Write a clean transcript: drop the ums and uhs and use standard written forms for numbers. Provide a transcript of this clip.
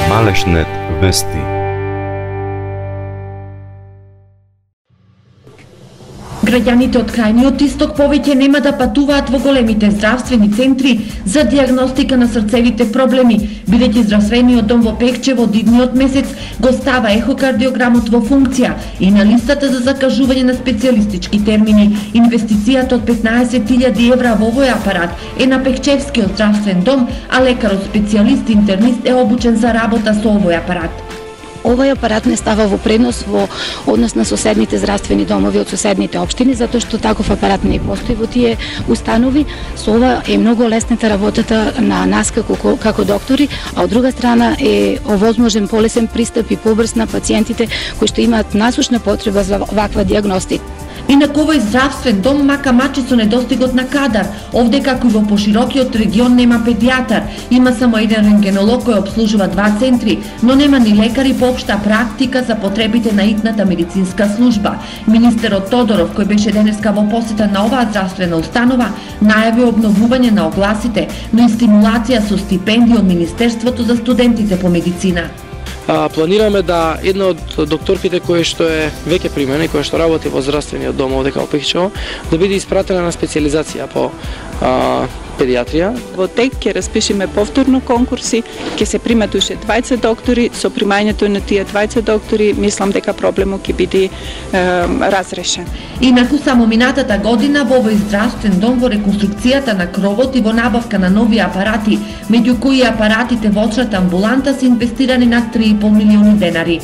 Малешнет вести. Граѓаните од крајниот исток повеќе нема да патуваат во големите здравствени центри за дијагностика на срцевите проблеми, бидејќи здравствениот дом во Пекчево од идниот месец го става ехокардиограмот во функција и на листата за закажување на специјалистички термини. Инвестицијата од 15.000 евра во овој апарат е на Пекчевскиот здравствен дом, а лекарот специјалист интернист е обучен за работа со овој апарат. Овој апарат не става во преднос во однос на соседните здравствени домови од соседните општини, затоа што таков апарат не постои во тие установи. Со ова е многу лесната работата на нас како доктори, а од друга страна е овозможен полесен пристап и побрз на пациентите кои што имаат насушна потреба за ваква дијагностика. Инак овој здравствен дом мака мачи со недостигот на кадар. Овде, како и во поширокиот регион, нема педијатар. Има само еден рентгенолог кој обслужува 2 центри, но нема ни лекари по општа практика за потребите на итната медицинска служба. Министерот Тодоров, кој беше денеска во посета на оваа здравствена установа, најави обновување на огласите, но и стимулација со стипендии од Министерството за студентите по медицина. Планираме да една од докторките која што е веќе примена и која што работи во здравствениот дом овде као Пекчево, да биде испратена на специјализација по педиатрија. Во тек ќе распишеме повторно конкурси, ќе се примат уште 20 доктори, со примањето на тие 20 доктори мислам дека проблемот ќе биде разрешен. Инаку само минатата година во овој здравствен дом во реконструкцијата на кровот и во набавка на нови апарати, меѓу кои апаратите во очната амбуланта се инвестирани над 3,5 милиони денари.